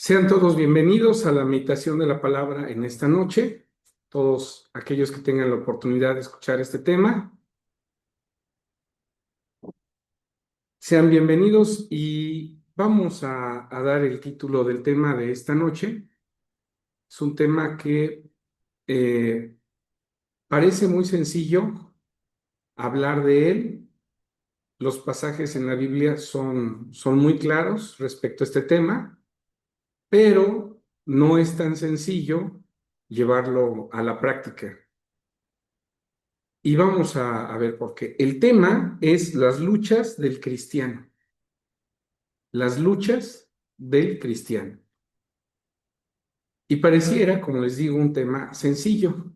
Sean todos bienvenidos a la meditación de la palabra en esta noche. Todos aquellos que tengan la oportunidad de escuchar este tema, sean bienvenidos y vamos a dar el título del tema de esta noche. Es un tema que eh, parece muy sencillo hablar de él. Los pasajes en la Biblia son muy claros respecto a este tema, pero no es tan sencillo llevarlo a la práctica. Y vamos a ver por qué. El tema es las luchas del cristiano. Las luchas del cristiano. Y pareciera, como les digo, un tema sencillo,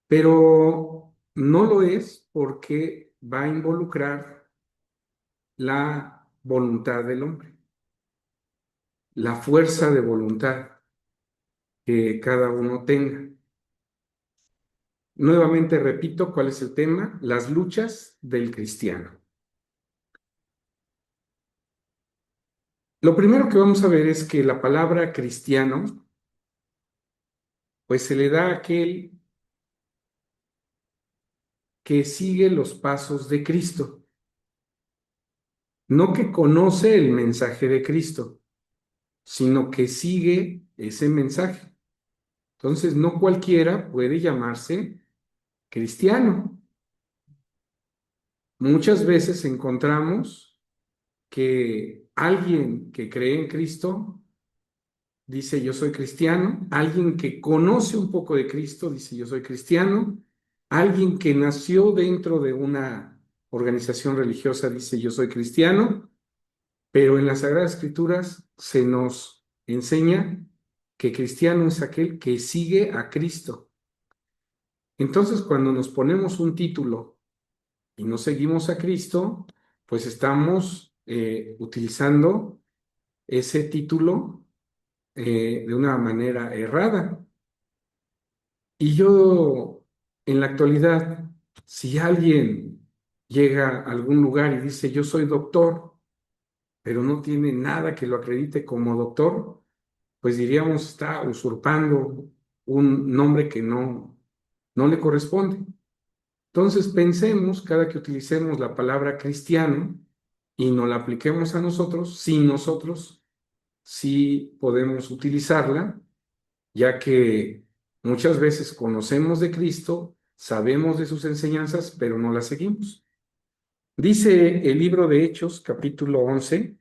pero no lo es porque va a involucrar la voluntad del hombre, la fuerza de voluntad que cada uno tenga. Nuevamente repito cuál es el tema: las luchas del cristiano. Lo primero que vamos a ver es que la palabra cristiano pues se le da a aquel que sigue los pasos de Cristo, no que conoce el mensaje de Cristo, sino que sigue ese mensaje. Entonces, no cualquiera puede llamarse cristiano. Muchas veces encontramos que alguien que cree en Cristo dice yo soy cristiano, alguien que conoce un poco de Cristo dice yo soy cristiano, alguien que nació dentro de una organización religiosa dice yo soy cristiano, pero en las Sagradas Escrituras se nos enseña que cristiano es aquel que sigue a Cristo. Entonces, cuando nos ponemos un título y no seguimos a Cristo, pues estamos utilizando ese título de una manera errada. Y yo, en la actualidad, si alguien llega a algún lugar y dice, yo soy doctor, pero no tiene nada que lo acredite como doctor, pues diríamos está usurpando un nombre que no le corresponde. Entonces pensemos cada que utilicemos la palabra cristiano y no la apliquemos a nosotros, si nosotros sí podemos utilizarla, ya que muchas veces conocemos de Cristo, sabemos de sus enseñanzas, pero no las seguimos. Dice el libro de Hechos, capítulo 11,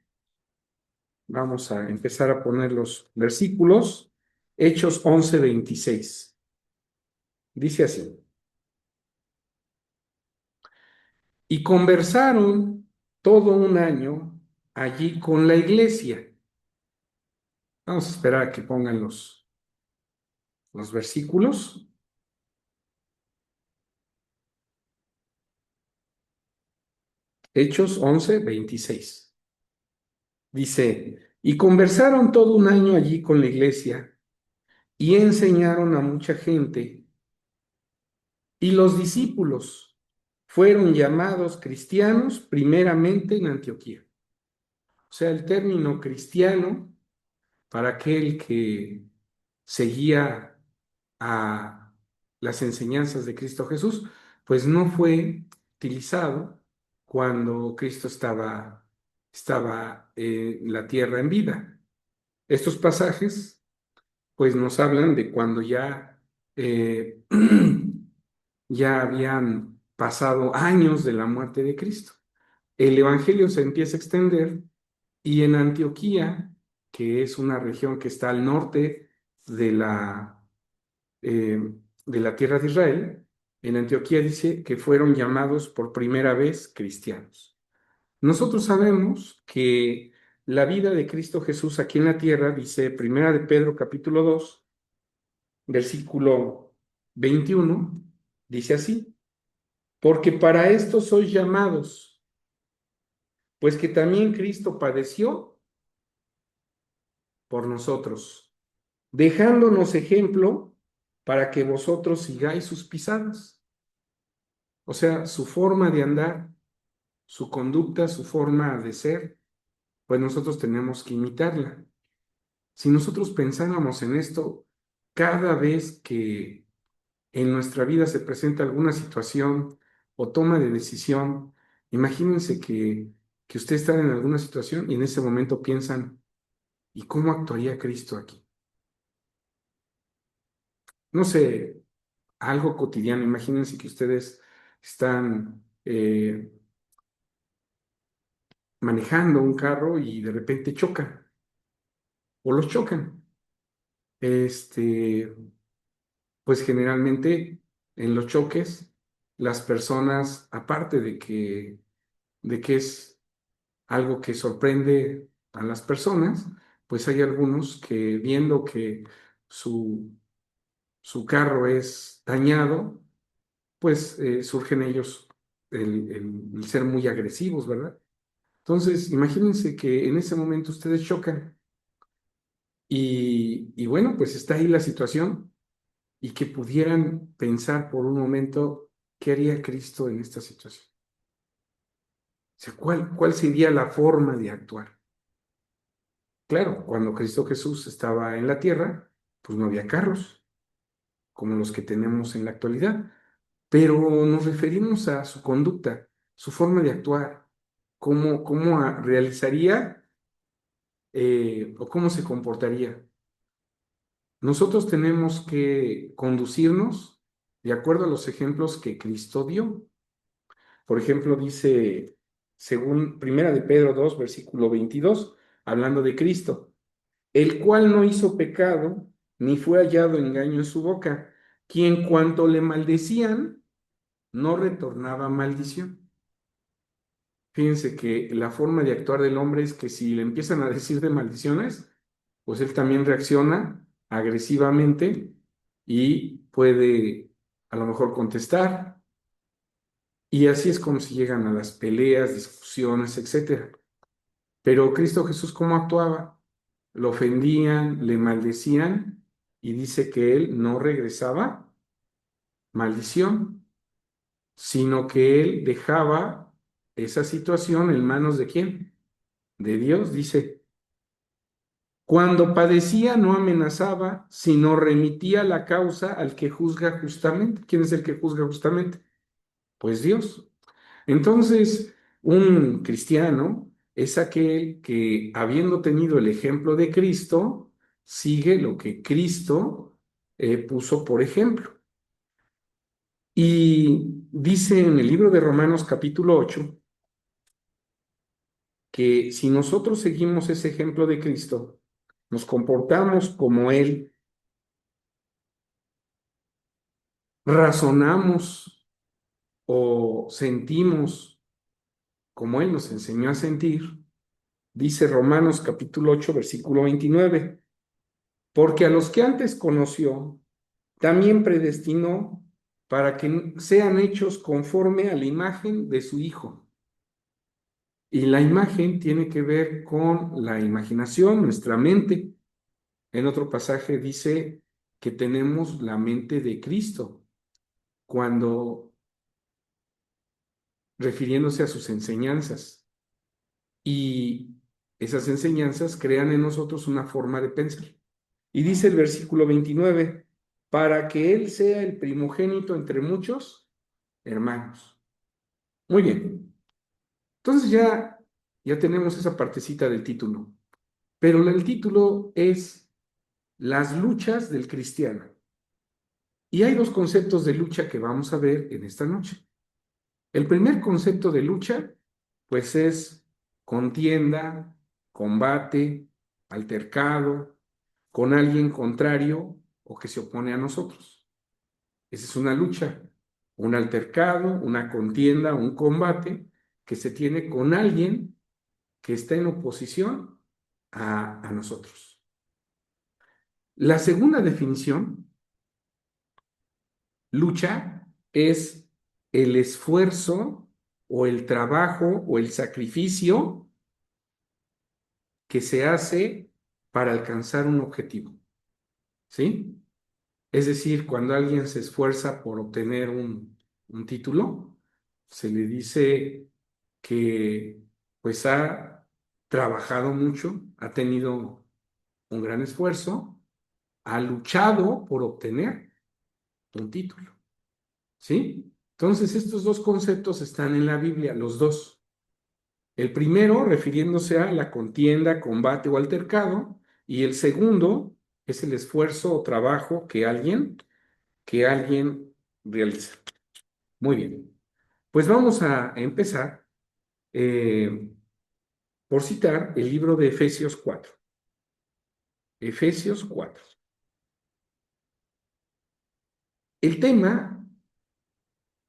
vamos a empezar a poner los versículos, Hechos 11:26. Dice así: y conversaron todo un año allí con la iglesia. Vamos a esperar a que pongan los versículos. Hechos 11:26. Dice, y conversaron todo un año allí con la iglesia y enseñaron a mucha gente. Y los discípulos fueron llamados cristianos primeramente en Antioquía. O sea, el término cristiano para aquel que seguía a las enseñanzas de Cristo Jesús, pues no fue utilizado cuando Cristo estaba en la tierra en vida. Estos pasajes pues nos hablan de cuando ya, ya habían pasado años de la muerte de Cristo. El Evangelio se empieza a extender y en Antioquía, que es una región que está al norte de de la tierra de Israel, en Antioquía dice que fueron llamados por primera vez cristianos. Nosotros sabemos que la vida de Cristo Jesús aquí en la tierra, dice Primera de Pedro capítulo 2 versículo 21, dice así, porque para esto sois llamados, pues que también Cristo padeció por nosotros, dejándonos ejemplo para que vosotros sigáis sus pisadas. O sea, su forma de andar, su conducta, su forma de ser, pues nosotros tenemos que imitarla. Si nosotros pensáramos en esto cada vez que en nuestra vida se presenta alguna situación o toma de decisión, imagínense que usted está en alguna situación y en ese momento piensan, ¿y cómo actuaría Cristo aquí? No sé, algo cotidiano. Imagínense que ustedes están manejando un carro y de repente chocan o los chocan. Este, pues generalmente en los choques, las personas, aparte de que es algo que sorprende a las personas, pues hay algunos que viendo que su, su carro es dañado, pues surgen ellos el ser muy agresivos, ¿verdad? Entonces, imagínense que en ese momento ustedes chocan y bueno, pues está ahí la situación y que pudieran pensar por un momento qué haría Cristo en esta situación. O sea, ¿cuál sería la forma de actuar? Claro, cuando Cristo Jesús estaba en la tierra, pues no había carros como los que tenemos en la actualidad, pero nos referimos a su conducta, su forma de actuar, cómo realizaría o cómo se comportaría. Nosotros tenemos que conducirnos de acuerdo a los ejemplos que Cristo dio. Por ejemplo, dice, según Primera de Pedro 2, versículo 22, hablando de Cristo, el cual no hizo pecado, ni fue hallado engaño en su boca, quien cuanto le maldecían, no retornaba maldición. Fíjense que la forma de actuar del hombre es que si le empiezan a decir de maldiciones, pues él también reacciona agresivamente y puede a lo mejor contestar. Y así es como se llegan a las peleas, discusiones, etcétera. Pero Cristo Jesús, ¿cómo actuaba? Lo ofendían, le maldecían y dice que él no regresaba maldición, sino que él dejaba esa situación en manos de quién? De Dios, dice. Cuando padecía no amenazaba, sino remitía la causa al que juzga justamente. ¿Quién es el que juzga justamente? Pues Dios. Entonces, un cristiano es aquel que, habiendo tenido el ejemplo de Cristo, sigue lo que Cristo puso por ejemplo. Y dice en el libro de Romanos capítulo 8 que si nosotros seguimos ese ejemplo de Cristo, nos comportamos como Él, razonamos o sentimos como Él nos enseñó a sentir, dice Romanos capítulo 8 versículo 29. Porque a los que antes conoció, también predestinó para que sean hechos conforme a la imagen de su Hijo. Y la imagen tiene que ver con la imaginación, nuestra mente. En otro pasaje dice que tenemos la mente de Cristo, cuando refiriéndose a sus enseñanzas. Y esas enseñanzas crean en nosotros una forma de pensar. Y dice el versículo 29, para que Él sea el primogénito entre muchos hermanos. Muy bien. Entonces ya tenemos esa partecita del título. Pero el título es Las luchas del cristiano. Y hay dos conceptos de lucha que vamos a ver en esta noche. El primer concepto de lucha, pues es contienda, combate, altercado con alguien contrario o que se opone a nosotros. Esa es una lucha, un altercado, una contienda, un combate que se tiene con alguien que está en oposición a nosotros. La segunda definición, lucha, es el esfuerzo o el trabajo o el sacrificio que se hace para alcanzar un objetivo, ¿sí? Es decir, cuando alguien se esfuerza por obtener un título, se le dice que pues ha trabajado mucho, ha tenido un gran esfuerzo, ha luchado por obtener un título. ¿Sí? Entonces, estos dos conceptos están en la Biblia, los dos. El primero refiriéndose a la contienda, combate o altercado, y el segundo es el esfuerzo o trabajo que alguien realiza. Muy bien. Pues vamos a empezar por citar el libro de Efesios 4. Efesios 4. El tema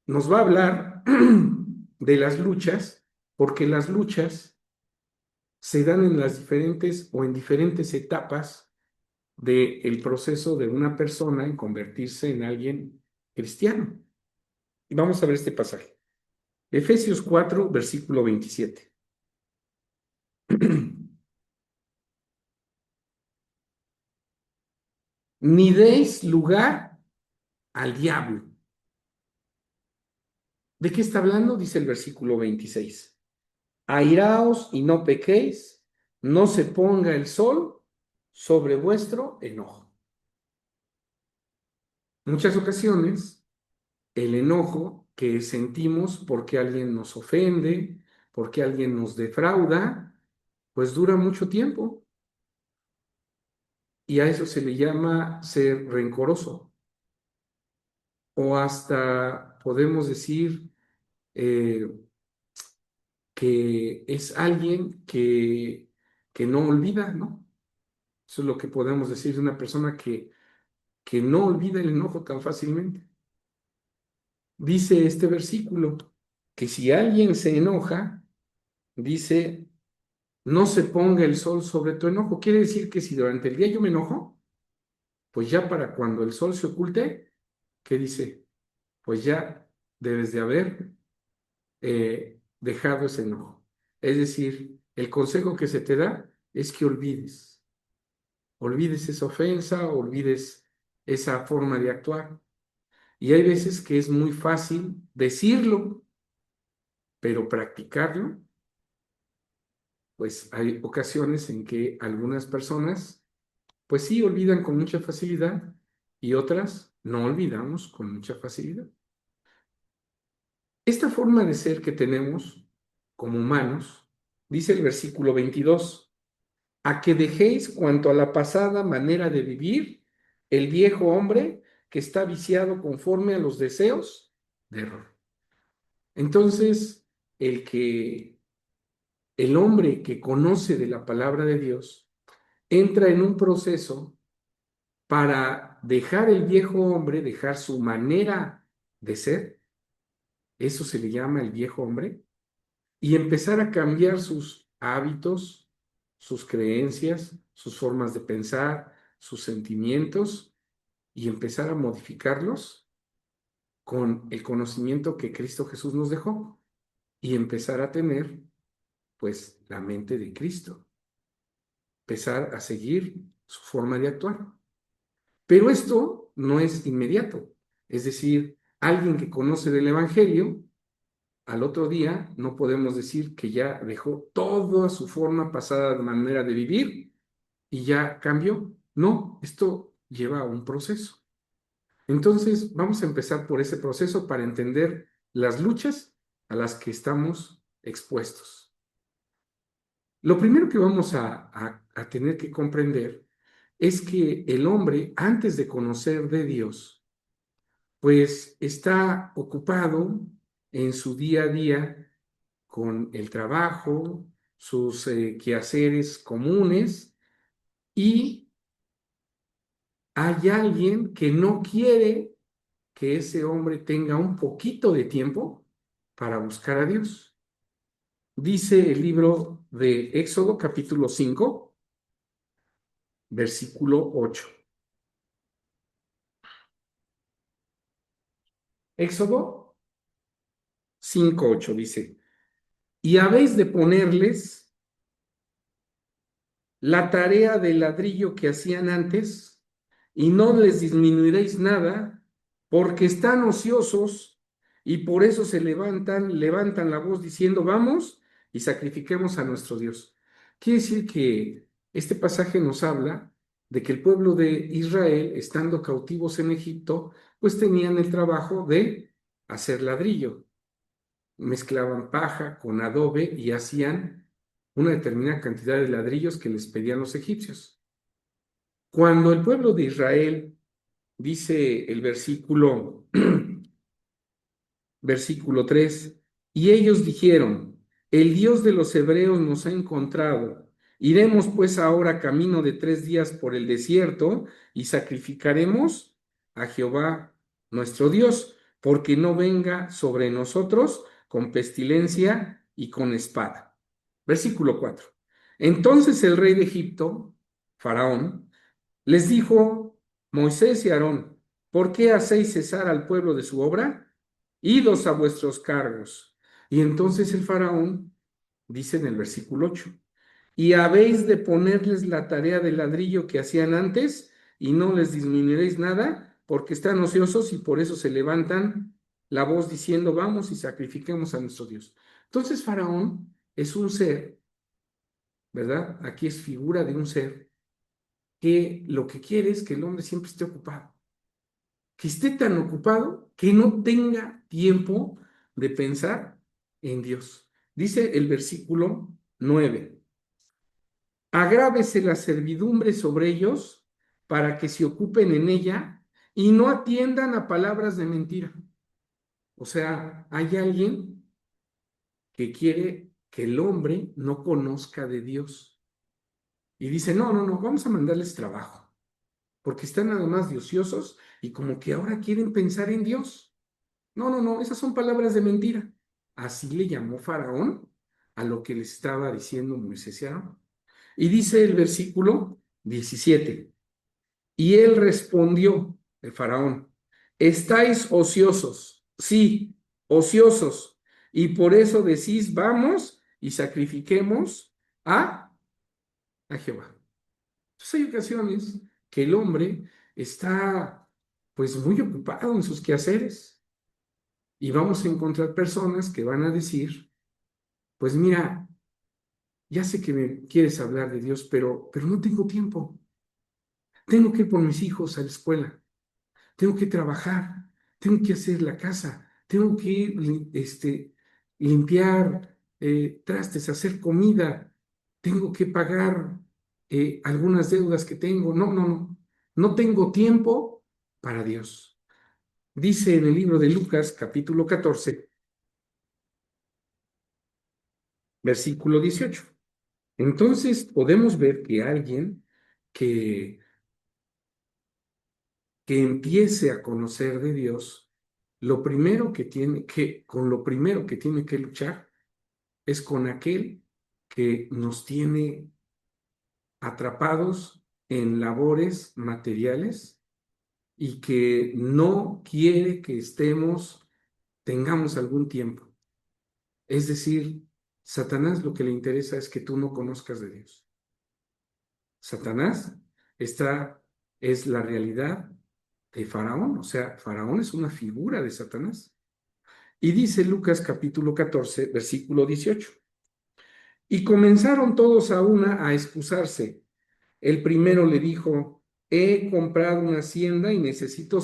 nos va a hablar de las luchas, porque las luchas se dan en las diferentes o en diferentes etapas del proceso de una persona en convertirse en alguien cristiano. Y vamos a ver este pasaje. Efesios 4, versículo 27. Ni deis lugar al diablo. ¿De qué está hablando? Dice el versículo 26. Airaos y no pequéis, no se ponga el sol sobre vuestro enojo. Muchas ocasiones, el enojo que sentimos porque alguien nos ofende, porque alguien nos defrauda, pues dura mucho tiempo. Y a eso se le llama ser rencoroso. O hasta podemos decir eh, que es alguien que no olvida, ¿no? Eso es lo que podemos decir de una persona que no olvida el enojo tan fácilmente. Dice este versículo que si alguien se enoja, dice, no se ponga el sol sobre tu enojo. Quiere decir que si durante el día yo me enojo, pues ya para cuando el sol se oculte, ¿qué dice? Pues ya debes de haber dejado ese enojo. Es decir, el consejo que se te da es que olvides esa ofensa, olvides esa forma de actuar. Y hay veces que es muy fácil decirlo, pero practicarlo, pues hay ocasiones en que algunas personas, pues sí olvidan con mucha facilidad y otras no olvidamos con mucha facilidad. Esta forma de ser que tenemos como humanos, dice el versículo 22, a que dejéis cuanto a la pasada manera de vivir el viejo hombre que está viciado conforme a los deseos de error. Entonces, el hombre que conoce de la palabra de Dios entra en un proceso para dejar el viejo hombre, dejar su manera de ser, eso se le llama el viejo hombre, y empezar a cambiar sus hábitos, sus creencias, sus formas de pensar, sus sentimientos, y empezar a modificarlos con el conocimiento que Cristo Jesús nos dejó, y empezar a tener, pues, la mente de Cristo, empezar a seguir su forma de actuar. Pero esto no es inmediato. Es decir, alguien que conoce del Evangelio, al otro día no podemos decir que ya dejó toda su forma pasada de manera de vivir y ya cambió. No, esto lleva a un proceso. Entonces, vamos a empezar por ese proceso para entender las luchas a las que estamos expuestos. Lo primero que vamos a tener que comprender es que el hombre, antes de conocer de Dios, pues está ocupado en su día a día con el trabajo, sus quehaceres comunes, y hay alguien que no quiere que ese hombre tenga un poquito de tiempo para buscar a Dios. Dice el libro de Éxodo capítulo 5, versículo 8. Éxodo 5:8 dice, y habéis de ponerles la tarea del ladrillo que hacían antes, y no les disminuiréis nada, porque están ociosos, y por eso se levantan la voz diciendo, vamos y sacrifiquemos a nuestro Dios. Quiere decir que este pasaje nos habla de que el pueblo de Israel, estando cautivos en Egipto, pues tenían el trabajo de hacer ladrillo. Mezclaban paja con adobe y hacían una determinada cantidad de ladrillos que les pedían los egipcios. Cuando el pueblo de Israel, dice el versículo 3, y ellos dijeron, el Dios de los hebreos nos ha encontrado. Iremos pues ahora camino de 3 días por el desierto y sacrificaremos a Jehová nuestro Dios, porque no venga sobre nosotros con pestilencia y con espada. Versículo 4. Entonces el rey de Egipto, Faraón, les dijo Moisés y Aarón, ¿por qué hacéis cesar al pueblo de su obra? Idos a vuestros cargos. Y entonces el faraón dice en el versículo 8, y habéis de ponerles la tarea del ladrillo que hacían antes, y no les disminuiréis nada, porque están ociosos y por eso se levantan la voz diciendo, vamos y sacrifiquemos a nuestro Dios. Entonces Faraón es un ser, ¿verdad? Aquí es figura de un ser que lo que quiere es que el hombre siempre esté ocupado, que esté tan ocupado que no tenga tiempo de pensar en Dios. Dice el versículo 9, agrávese la servidumbre sobre ellos para que se ocupen en ella y no atiendan a palabras de mentira. O sea, hay alguien que quiere que el hombre no conozca de Dios y dice, no, no, no, vamos a mandarles trabajo, porque están nada más de ociosos y como que ahora quieren pensar en Dios. No, no, no, esas son palabras de mentira. Así le llamó Faraón a lo que le estaba diciendo Moisés y Aarón. Y dice el versículo 17, y él respondió, el Faraón, estáis ociosos, sí, ociosos, y por eso decís, vamos y sacrifiquemos a, a Jehová. Entonces hay ocasiones que el hombre está pues muy ocupado en sus quehaceres y vamos a encontrar personas que van a decir, pues mira, ya sé que me quieres hablar de Dios, pero no tengo tiempo. Tengo que ir por mis hijos a la escuela, tengo que trabajar, tengo que hacer la casa, tengo que ir, limpiar trastes, hacer comida, tengo que pagar algunas deudas que tengo. No, no, no, no tengo tiempo para Dios. Dice en el libro de Lucas, capítulo 14, versículo 18. Entonces podemos ver que alguien que, que empiece a conocer de Dios, con lo primero que tiene que luchar es con aquel que nos tiene atrapados en labores materiales y que no quiere que tengamos algún tiempo. Es decir, Satanás lo que le interesa es que tú no conozcas de Dios. Satanás es la realidad de Faraón, o sea, Faraón es una figura de Satanás. Y dice Lucas capítulo 14, versículo 18. Y comenzaron todos a una a excusarse. El primero le dijo, he comprado una hacienda y necesito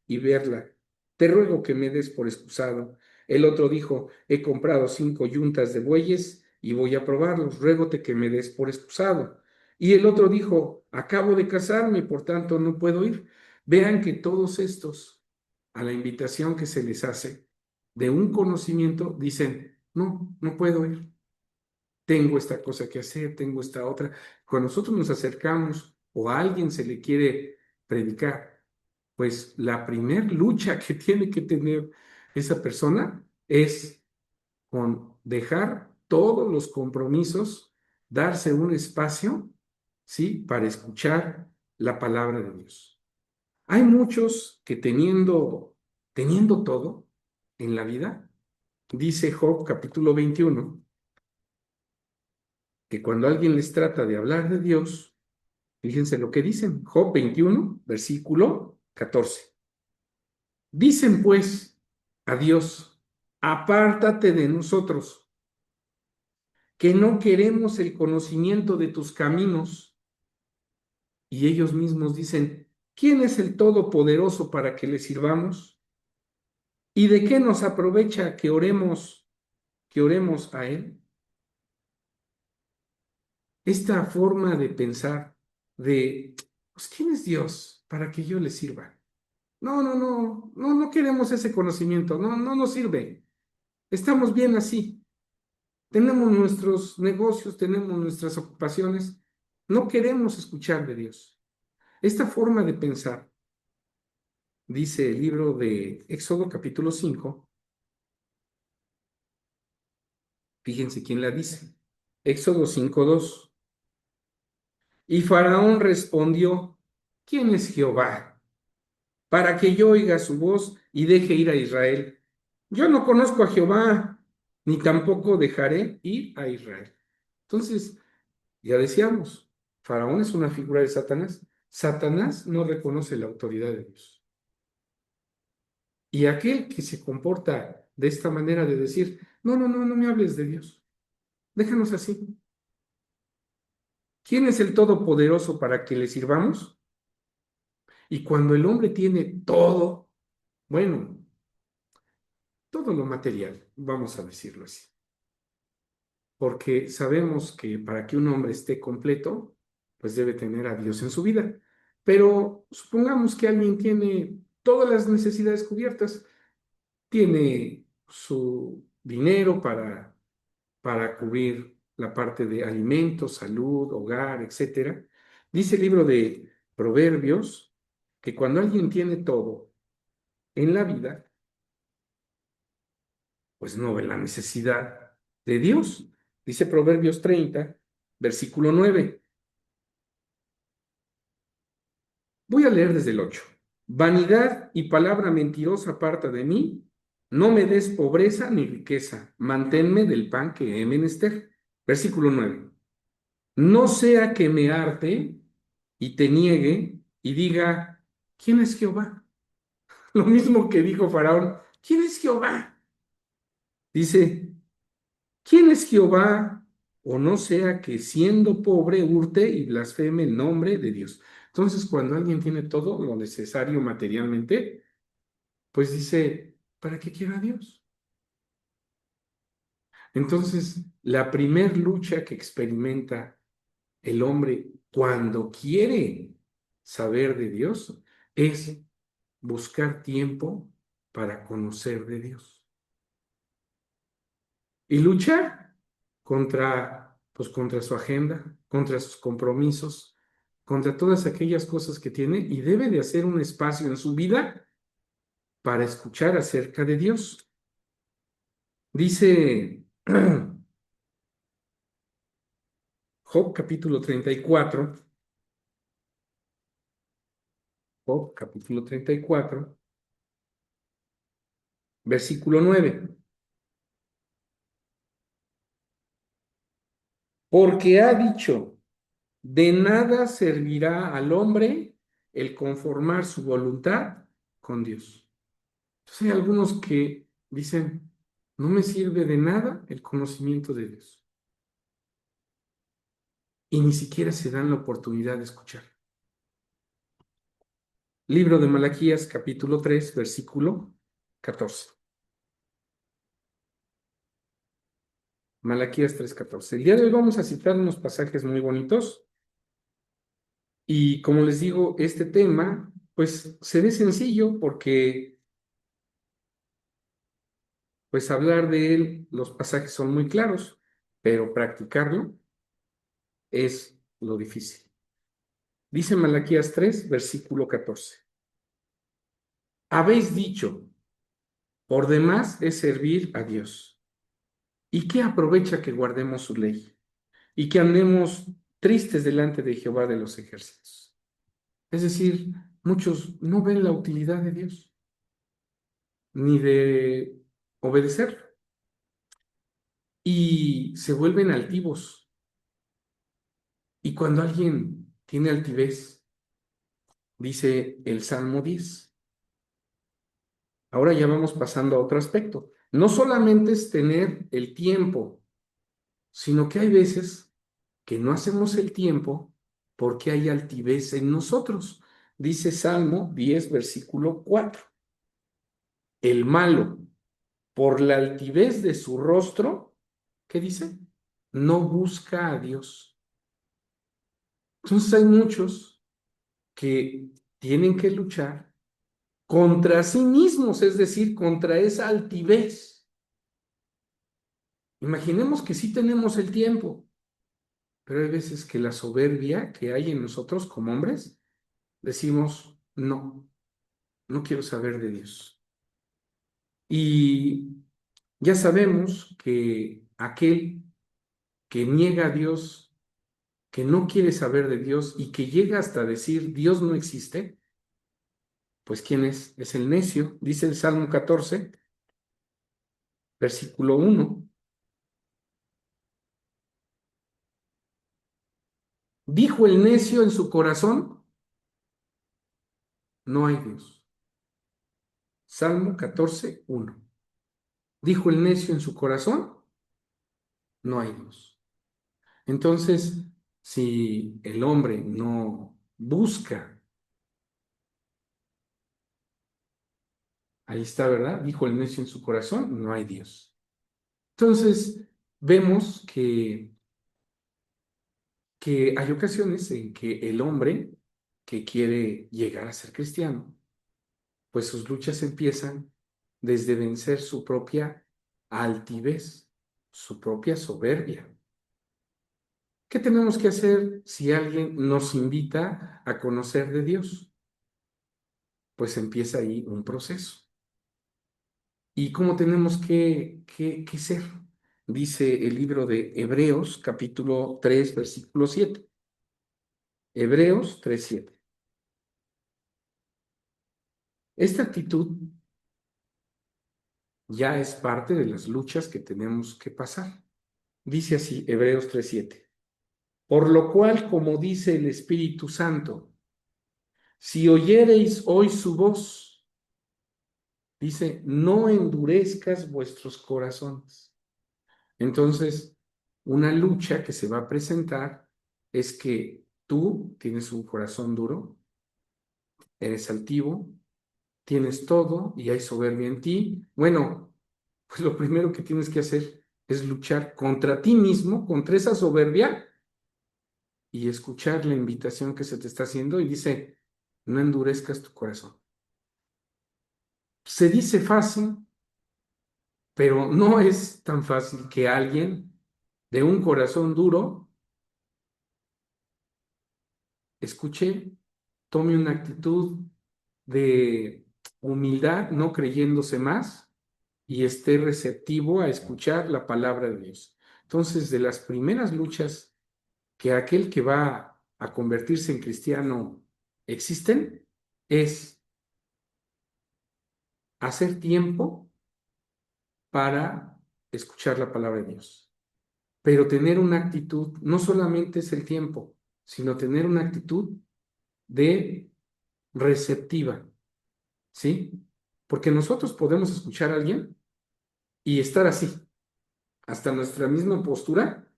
y verla. Te ruego que me des por excusado. El otro dijo, he comprado 5 yuntas de bueyes y voy a probarlos. Ruégote que me des por excusado. Y el otro dijo, acabo de casarme, por tanto no puedo ir. Vean que todos estos, a la invitación que se les hace de un conocimiento, dicen, no, no puedo ir. Tengo esta cosa que hacer, tengo esta otra. Cuando nosotros nos acercamos o a alguien se le quiere predicar, pues la primer lucha que tiene que tener esa persona es con dejar todos los compromisos, darse un espacio, ¿sí? Para escuchar la palabra de Dios. Hay muchos que teniendo todo en la vida, dice Job capítulo 21, que cuando alguien les trata de hablar de Dios, fíjense lo que dicen, Job 21, versículo 14. Dicen pues a Dios, apártate de nosotros, que no queremos el conocimiento de tus caminos, y ellos mismos dicen, ¿quién es el Todopoderoso para que le sirvamos? ¿Y de qué nos aprovecha que oremos a Él? Esta forma de pensar de, pues, ¿quién es Dios para que yo le sirva? No queremos ese conocimiento, no nos sirve. Estamos bien así. Tenemos nuestros negocios, tenemos nuestras ocupaciones. No queremos escuchar de Dios. Esta forma de pensar, dice el libro de Éxodo capítulo 5. Fíjense quién la dice. Éxodo 5:2. Y Faraón respondió, ¿quién es Jehová? Para que yo oiga su voz y deje ir a Israel. Yo no conozco a Jehová, ni tampoco dejaré ir a Israel. Entonces, ya decíamos, Faraón es una figura de Satanás. Satanás no reconoce la autoridad de Dios. Y aquel que se comporta de esta manera de decir, no me hables de Dios, déjanos así. ¿Quién es el Todopoderoso para que le sirvamos? Y cuando el hombre tiene todo, bueno, todo lo material, vamos a decirlo así, porque sabemos que para que un hombre esté completo, pues debe tener a Dios en su vida. Pero supongamos que alguien tiene todas las necesidades cubiertas, tiene su dinero para cubrir la parte de alimentos, salud, hogar, etcétera. Dice el libro de Proverbios que cuando alguien tiene todo en la vida, pues no ve la necesidad de Dios. Dice Proverbios 30, versículo 9. Voy a leer desde el 8. Vanidad y palabra mentirosa aparta de mí, no me des pobreza ni riqueza, manténme del pan que he menester. Versículo 9. No sea que me harte y te niegue y diga, ¿quién es Jehová? Lo mismo que dijo Faraón, ¿quién es Jehová? Dice, ¿quién es Jehová? O no sea que siendo pobre hurte y blasfeme el nombre de Dios. Entonces, cuando alguien tiene todo lo necesario materialmente, pues dice, ¿para qué quiero a Dios? Entonces, la primer lucha que experimenta el hombre cuando quiere saber de Dios es buscar tiempo para conocer de Dios y luchar contra su agenda, contra sus compromisos, contra todas aquellas cosas que tiene y debe de hacer un espacio en su vida para escuchar acerca de Dios. Dice Job capítulo 34, Job capítulo 34, versículo 9. Porque ha dicho, de nada servirá al hombre el conformar su voluntad con Dios. Entonces hay algunos que dicen, no me sirve de nada el conocimiento de Dios. Y ni siquiera se dan la oportunidad de escuchar. Libro de Malaquías, capítulo 3, versículo 14. Malaquías 3:14. El día de hoy vamos a citar unos pasajes muy bonitos. Y como les digo, este tema, pues se ve sencillo porque, pues hablar de él, los pasajes son muy claros, pero practicarlo es lo difícil. Dice Malaquías 3, versículo 14. Habéis dicho, por demás es servir a Dios. ¿Y qué aprovecha que guardemos su ley? Y que andemos tristes delante de Jehová de los ejércitos. Es decir, muchos no ven la utilidad de Dios, ni de obedecerlo, y se vuelven altivos. Y cuando alguien tiene altivez, dice el Salmo 10. Ahora ya vamos pasando a otro aspecto. No solamente es tener el tiempo, sino que hay veces que no hacemos el tiempo porque hay altivez en nosotros. Dice Salmo 10, versículo 4. El malo, por la altivez de su rostro, ¿qué dice? No busca a Dios. Entonces hay muchos que tienen que luchar contra sí mismos, es decir, contra esa altivez. Imaginemos que sí tenemos el tiempo, pero hay veces que la soberbia que hay en nosotros como hombres, decimos, no, no quiero saber de Dios. Y ya sabemos que aquel que niega a Dios, que no quiere saber de Dios y que llega hasta decir Dios no existe, pues ¿quién es? Es el necio. Dice el Salmo 14, versículo 1. Dijo el necio en su corazón, no hay Dios. Salmo 14, 1. Dijo el necio en su corazón, no hay Dios. Entonces, si el hombre no busca, ahí está, ¿verdad? Dijo el necio en su corazón, no hay Dios. Entonces, vemos que hay ocasiones en que el hombre que quiere llegar a ser cristiano, pues sus luchas empiezan desde vencer su propia altivez, su propia soberbia. ¿Qué tenemos que hacer si alguien nos invita a conocer de Dios? Pues empieza ahí un proceso. ¿Y cómo tenemos que ser? Dice el libro de Hebreos, capítulo 3, versículo 7. Hebreos 3, 7. Esta actitud ya es parte de las luchas que tenemos que pasar. Dice así, Hebreos 3, 7. Por lo cual, como dice el Espíritu Santo, si oyereis hoy su voz, dice, no endurezcas vuestros corazones. Entonces, una lucha que se va a presentar es que tú tienes un corazón duro, eres altivo, tienes todo y hay soberbia en ti. Bueno, pues lo primero que tienes que hacer es luchar contra ti mismo, contra esa soberbia y escuchar la invitación que se te está haciendo y dice, no endurezcas tu corazón. Se dice fácil, pero no es tan fácil que alguien de un corazón duro escuche, tome una actitud de humildad, no creyéndose más, y esté receptivo a escuchar la palabra de Dios. Entonces, de las primeras luchas que aquel que va a convertirse en cristiano existen, es hacer tiempo para escuchar la palabra de Dios. Pero tener una actitud, no solamente es el tiempo, sino tener una actitud de receptiva, ¿sí? Porque nosotros podemos escuchar a alguien y estar así, hasta nuestra misma postura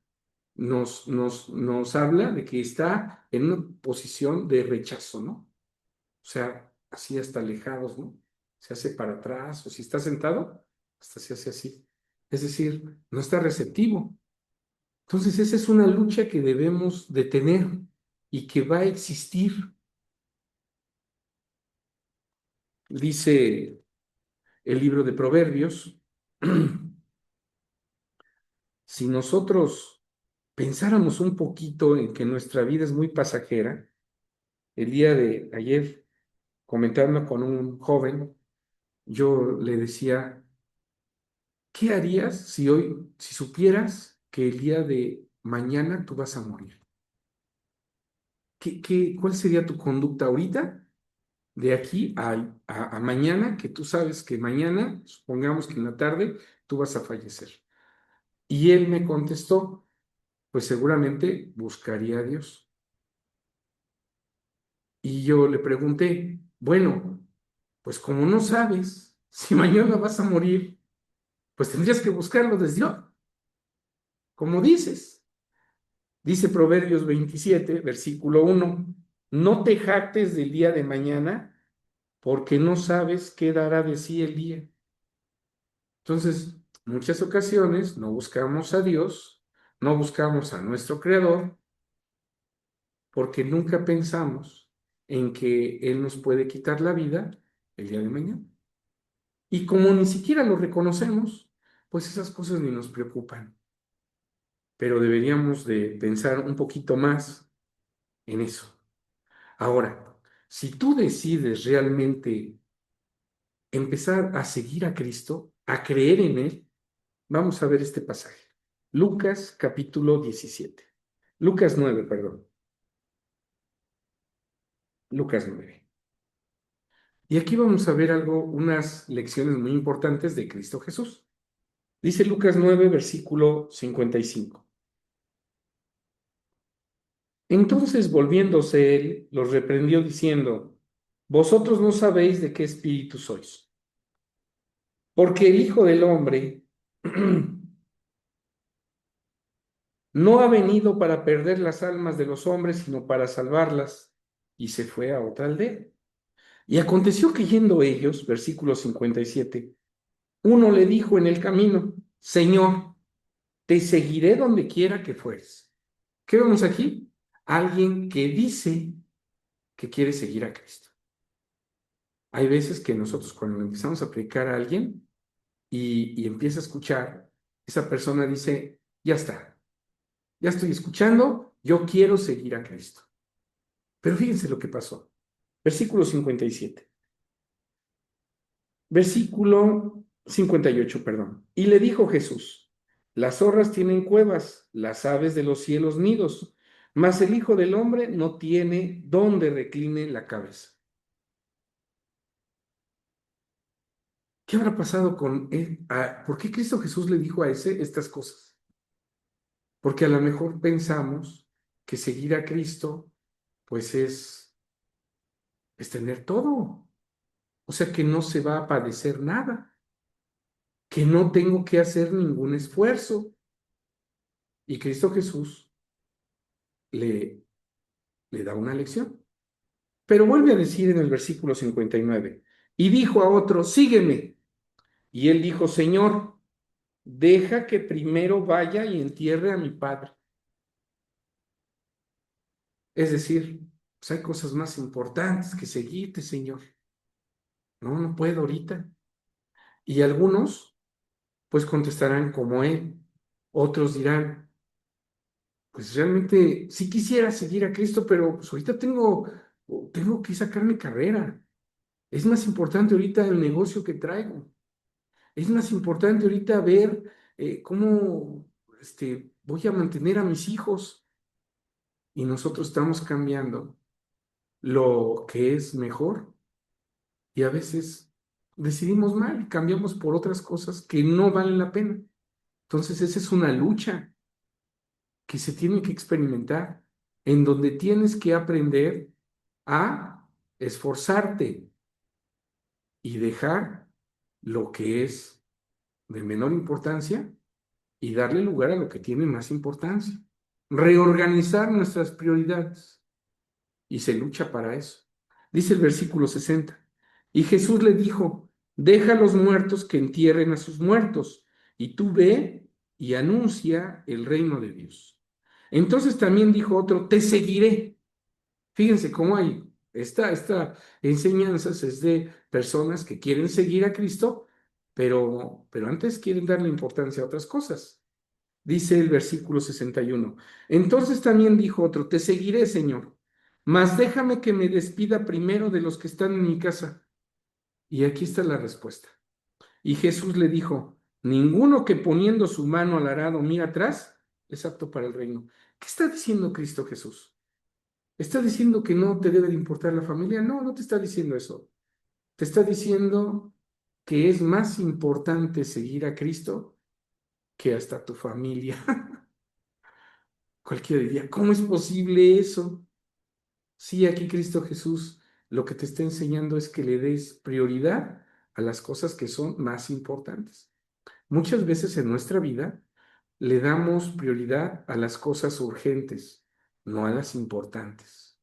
nos habla de que está en una posición de rechazo, ¿no? O sea, así hasta alejados, ¿no? Se hace para atrás, o si está sentado, hasta se hace así. Es decir, no está receptivo. Entonces, esa es una lucha que debemos de tener y que va a existir. Dice el libro de Proverbios, si nosotros pensáramos un poquito en que nuestra vida es muy pasajera, el día de ayer, comentando con un joven, yo le decía, ¿qué harías si hoy, si supieras que el día de mañana tú vas a morir? ¿Cuál sería tu conducta ahorita, de aquí a mañana, que tú sabes que mañana, supongamos que en la tarde, tú vas a fallecer? Y él me contestó, pues seguramente buscaría a Dios. Y yo le pregunté, bueno, pues como no sabes si mañana vas a morir, pues tendrías que buscarlo desde hoy, como dices. Dice Proverbios 27, versículo 1, no te jactes del día de mañana, porque no sabes qué dará de sí el día. Entonces, muchas ocasiones no buscamos a Dios, no buscamos a nuestro Creador, porque nunca pensamos en que Él nos puede quitar la vida el día de mañana. Y como ni siquiera lo reconocemos, pues esas cosas ni nos preocupan. Pero deberíamos de pensar un poquito más en eso. Ahora, si tú decides realmente empezar a seguir a Cristo, a creer en Él, vamos a ver este pasaje. Lucas capítulo 17. Lucas 9, perdón. Lucas 9. Y aquí vamos a ver algo, unas lecciones muy importantes de Cristo Jesús. Dice Lucas 9, versículo 55. Entonces, volviéndose él, los reprendió diciendo, vosotros no sabéis de qué espíritu sois, porque el Hijo del Hombre no ha venido para perder las almas de los hombres, sino para salvarlas. Y se fue a otra aldea. Y aconteció que yendo ellos, versículo 57, uno le dijo en el camino, Señor, te seguiré donde quiera que fueres. ¿Qué vemos aquí? Alguien que dice que quiere seguir a Cristo. Hay veces que nosotros cuando le empezamos a predicar a alguien y empieza a escuchar, esa persona dice, ya está, ya estoy escuchando, yo quiero seguir a Cristo. Pero fíjense lo que pasó. Versículo 57. Versículo 58, perdón. Y le dijo Jesús, las zorras tienen cuevas, las aves de los cielos nidos, mas el Hijo del Hombre no tiene donde recline la cabeza. ¿Qué habrá pasado con él? ¿Por qué Cristo Jesús le dijo a ese estas cosas? Porque a lo mejor pensamos que seguir a Cristo, pues es tener todo. O sea, que no se va a padecer nada, que no tengo que hacer ningún esfuerzo. Y Cristo Jesús le, le da una lección. Pero vuelve a decir en el versículo 59, y dijo a otro, sígueme. Y él dijo, Señor, deja que primero vaya y entierre a mi padre. Es decir, pues hay cosas más importantes que seguirte, Señor. No, no puedo ahorita. Y algunos, pues contestarán como él. Otros dirán, pues realmente sí quisiera seguir a Cristo, pero pues ahorita tengo que sacar mi carrera. Es más importante ahorita el negocio que traigo. Es más importante ahorita ver cómo voy a mantener a mis hijos. Y nosotros estamos cambiando lo que es mejor y a veces decidimos mal y cambiamos por otras cosas que no valen la pena. Entonces esa es una lucha que se tiene que experimentar, en donde tienes que aprender a esforzarte y dejar lo que es de menor importancia y darle lugar a lo que tiene más importancia. Reorganizar nuestras prioridades y se lucha para eso. Dice el versículo 60. Y Jesús le dijo, deja a los muertos que entierren a sus muertos, y tú ve y anuncia el reino de Dios. Entonces también dijo otro, te seguiré. Fíjense cómo hay esta enseñanza es de personas que quieren seguir a Cristo, pero antes quieren darle importancia a otras cosas. Dice el versículo 61. Entonces también dijo otro, te seguiré, Señor, mas déjame que me despida primero de los que están en mi casa. Y aquí está la respuesta. Y Jesús le dijo, ninguno que poniendo su mano al arado mira atrás es apto para el reino. ¿Qué está diciendo Cristo Jesús? ¿Está diciendo que no te debe de importar la familia? No, no te está diciendo eso. Te está diciendo que es más importante seguir a Cristo que hasta tu familia. Cualquiera diría, ¿cómo es posible eso? Sí, aquí Cristo Jesús lo que te está enseñando es que le des prioridad a las cosas que son más importantes. Muchas veces en nuestra vida le damos prioridad a las cosas urgentes, no a las importantes.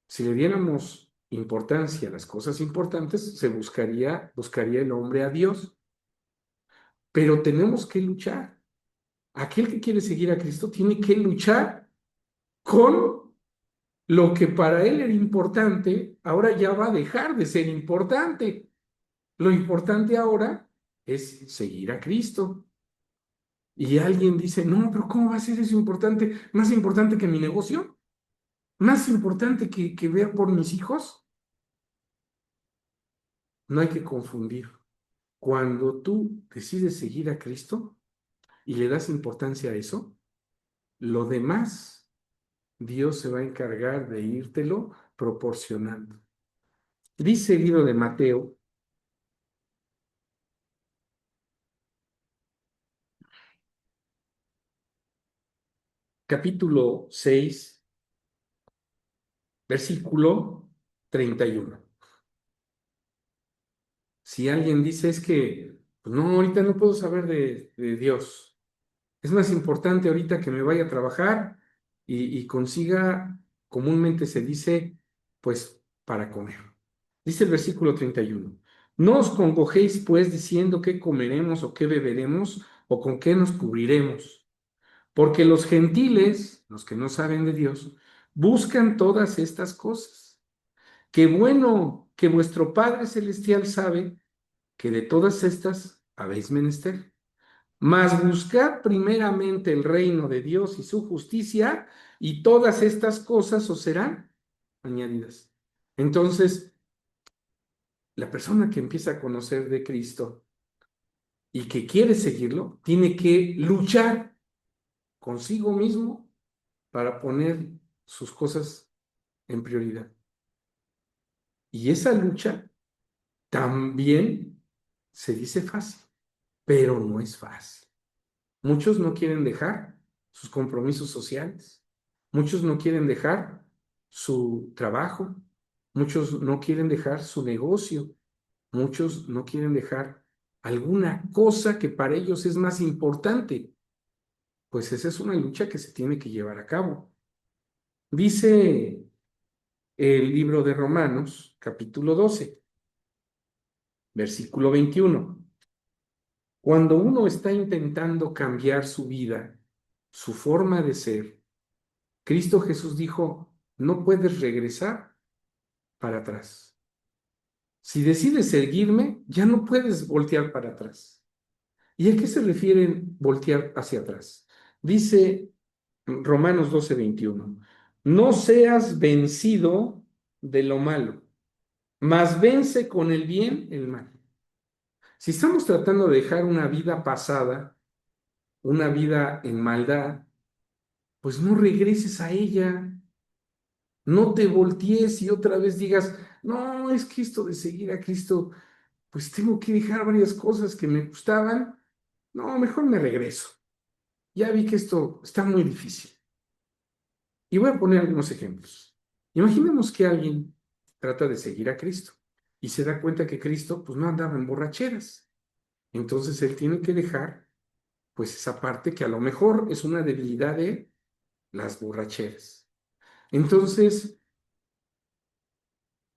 Si le diéramos importancia a las cosas importantes, buscaría el hombre a Dios. Pero tenemos que luchar. Aquel que quiere seguir a Cristo tiene que luchar con lo que para él era importante, ahora ya va a dejar de ser importante. Lo importante ahora es seguir a Cristo. Y alguien dice, no, pero ¿cómo va a ser eso importante? ¿Más importante que mi negocio? ¿Más importante que ver por mis hijos? No hay que confundir. Cuando tú decides seguir a Cristo y le das importancia a eso, lo demás Dios se va a encargar de írtelo proporcionando. Dice el libro de Mateo, capítulo 6, versículo 31. Si alguien dice es que, pues no, ahorita no puedo saber de Dios. Es más importante ahorita que me vaya a trabajar y consiga, comúnmente se dice, pues para comer. Dice el versículo 31. No os congojéis pues diciendo qué comeremos o qué beberemos o con qué nos cubriremos, porque los gentiles, los que no saben de Dios, buscan todas estas cosas. Qué bueno que vuestro Padre Celestial sabe que de todas estas habéis menester. Mas buscad primeramente el reino de Dios y su justicia, y todas estas cosas os serán añadidas. Entonces, la persona que empieza a conocer de Cristo y que quiere seguirlo, tiene que luchar consigo mismo para poner sus cosas en prioridad. Y esa lucha también se dice fácil, pero no es fácil. Muchos no quieren dejar sus compromisos sociales, muchos no quieren dejar su trabajo, muchos no quieren dejar su negocio, muchos no quieren dejar alguna cosa que para ellos es más importante. Pues esa es una lucha que se tiene que llevar a cabo. Dice el libro de Romanos, capítulo 12, versículo 21. Cuando uno está intentando cambiar su vida, su forma de ser, Cristo Jesús dijo, no puedes regresar para atrás. Si decides seguirme, ya no puedes voltear para atrás. ¿Y a qué se refiere voltear hacia atrás? Dice Romanos 12:21, no seas vencido de lo malo, mas vence con el bien el mal. Si estamos tratando de dejar una vida pasada, una vida en maldad, pues no regreses a ella, no te voltees y otra vez digas, no, es que esto de seguir a Cristo, pues tengo que dejar varias cosas que me gustaban, no, mejor me regreso. Ya vi que esto está muy difícil. Y voy a poner algunos ejemplos. Imaginemos que alguien trata de seguir a Cristo y se da cuenta que Cristo pues no andaba en borracheras. Entonces él tiene que dejar pues esa parte que a lo mejor es una debilidad de las borracheras. Entonces,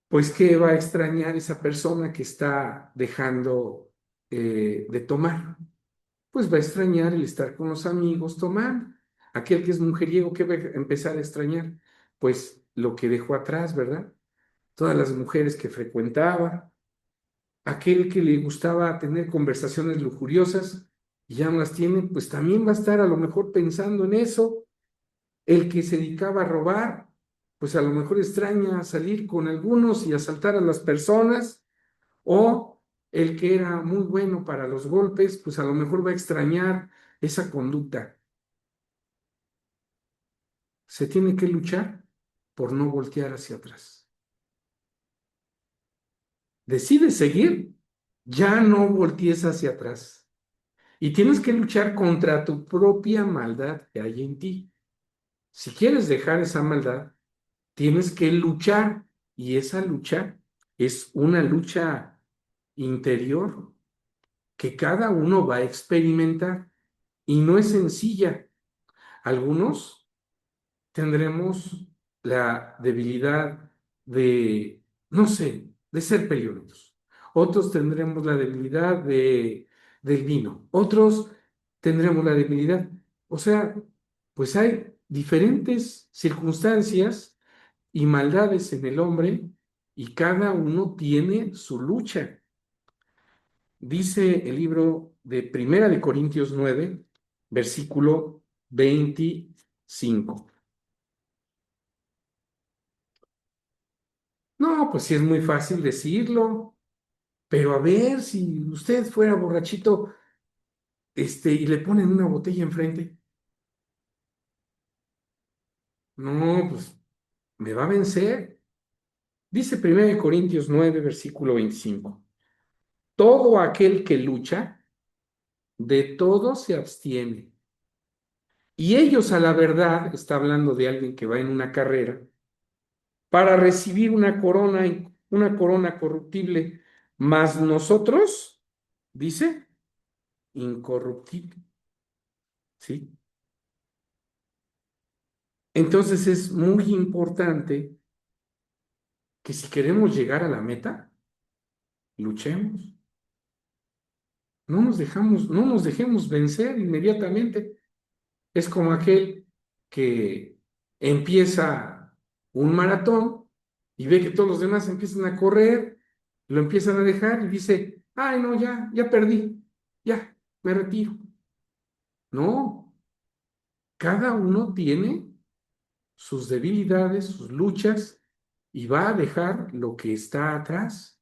pues ¿qué va a extrañar esa persona que está dejando de tomar? Pues va a extrañar el estar con los amigos tomando. Aquel que es mujeriego, ¿qué va a empezar a extrañar? Pues lo que dejó atrás, ¿verdad? Todas las mujeres que frecuentaba, aquel que le gustaba tener conversaciones lujuriosas y ya no las tiene, pues también va a estar a lo mejor pensando en eso. El que se dedicaba a robar, pues a lo mejor extraña salir con algunos y asaltar a las personas, o el que era muy bueno para los golpes, pues a lo mejor va a extrañar esa conducta. Se tiene que luchar por no voltear hacia atrás. Decides seguir, ya no voltees hacia atrás. Y tienes que luchar contra tu propia maldad que hay en ti. Si quieres dejar esa maldad, tienes que luchar. Y esa lucha es una lucha interior que cada uno va a experimentar. y no es sencilla. Algunos tendremos la debilidad de, no sé, de ser peleoneros. Otros tendremos la debilidad del vino. Otros tendremos la debilidad. O sea, pues hay diferentes circunstancias y maldades en el hombre y cada uno tiene su lucha. Dice el libro de Primera de Corintios 9, versículo 25. No, pues sí es muy fácil decirlo, pero a ver si usted fuera borrachito, y le ponen una botella enfrente. No, pues me va a vencer. Dice 1 Corintios 9, versículo 25. Todo aquel que lucha, de todo se abstiene. Y ellos a la verdad, está hablando de alguien que va en una carrera, para recibir una corona corruptible, mas nosotros, dice, incorruptible. ¿Sí? Entonces es muy importante que si queremos llegar a la meta, luchemos. No nos dejemos vencer inmediatamente. Es como aquel que empieza un maratón y ve que todos los demás empiezan a correr, lo empiezan a dejar y dice, ay, no, ya perdí, ya, me retiro. No, cada uno tiene sus debilidades, sus luchas y va a dejar lo que está atrás.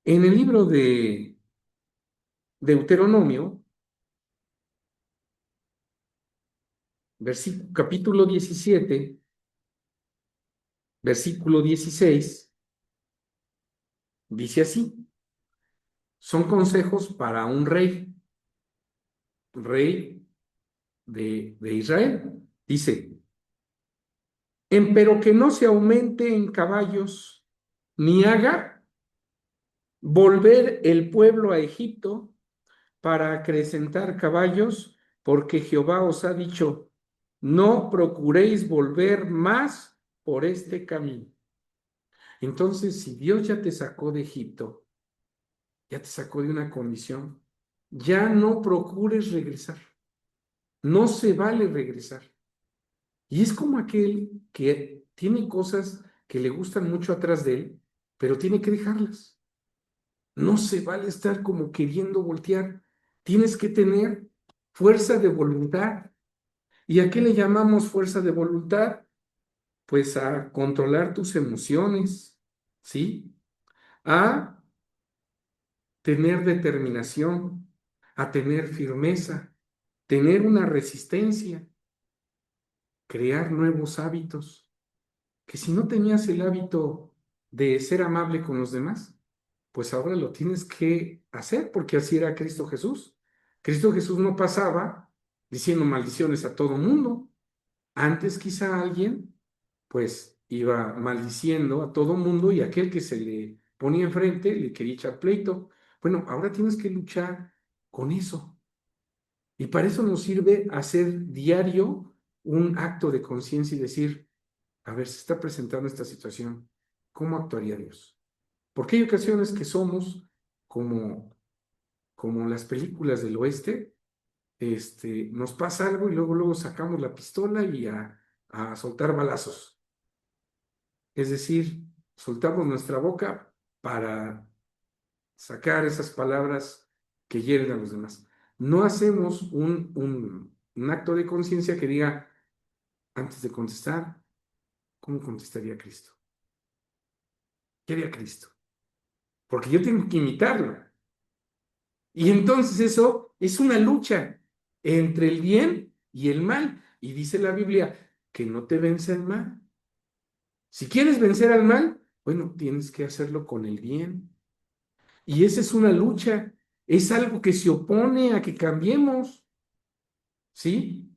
En el libro de Deuteronomio, capítulo 17, versículo 16, dice así, son consejos para un rey de Israel. Dice, empero que no se aumente en caballos, ni haga volver el pueblo a Egipto para acrecentar caballos, porque Jehová os ha dicho, no procuréis volver más por este camino. Entonces, si Dios ya te sacó de Egipto, ya te sacó de una condición, ya no procures regresar. No se vale regresar. Y es como aquel que tiene cosas que le gustan mucho atrás de él, pero tiene que dejarlas. No se vale estar como queriendo voltear. Tienes que tener fuerza de voluntad. ¿Y a qué le llamamos fuerza de voluntad? Pues a controlar tus emociones, ¿sí? A tener determinación, a tener firmeza, tener una resistencia, crear nuevos hábitos, que si no tenías el hábito de ser amable con los demás, pues ahora lo tienes que hacer porque así era Cristo Jesús. Cristo Jesús no pasaba diciendo maldiciones a todo mundo. Antes quizá alguien pues iba maldiciendo a todo mundo y aquel que se le ponía enfrente le quería echar pleito. Bueno, ahora tienes que luchar con eso. Y para eso nos sirve hacer diario un acto de conciencia y decir, a ver, se está presentando esta situación, ¿cómo actuaría Dios? Porque hay ocasiones que somos como, como las películas del oeste, nos pasa algo y luego sacamos la pistola y a soltar balazos. Es decir, soltamos nuestra boca para sacar esas palabras que hieren a los demás. No hacemos un acto de conciencia que diga, antes de contestar, ¿cómo contestaría Cristo? ¿Qué haría Cristo? Porque yo tengo que imitarlo. Y entonces eso es una lucha entre el bien y el mal. Y dice la Biblia que no te vence el mal. Si quieres vencer al mal, bueno, tienes que hacerlo con el bien. Y esa es una lucha, es algo que se opone a que cambiemos, ¿sí?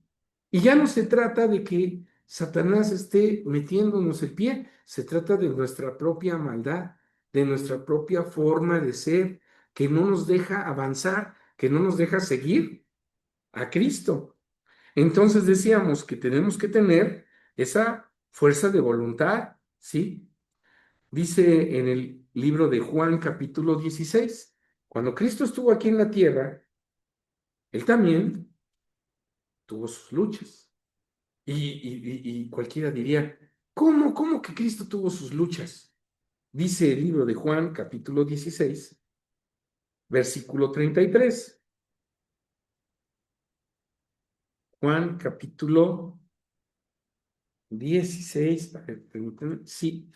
Y ya no se trata de que Satanás esté metiéndonos el pie, se trata de nuestra propia maldad, de nuestra propia forma de ser, que no nos deja avanzar, que no nos deja seguir. a Cristo. Entonces decíamos que tenemos que tener esa fuerza de voluntad, ¿sí? Dice en el libro de Juan capítulo 16, cuando Cristo estuvo aquí en la tierra, él también tuvo sus luchas. Y cualquiera diría, ¿cómo que Cristo tuvo sus luchas? Dice el libro de Juan capítulo 16, versículo 33. Juan capítulo 16, a ver, permítanme, sí,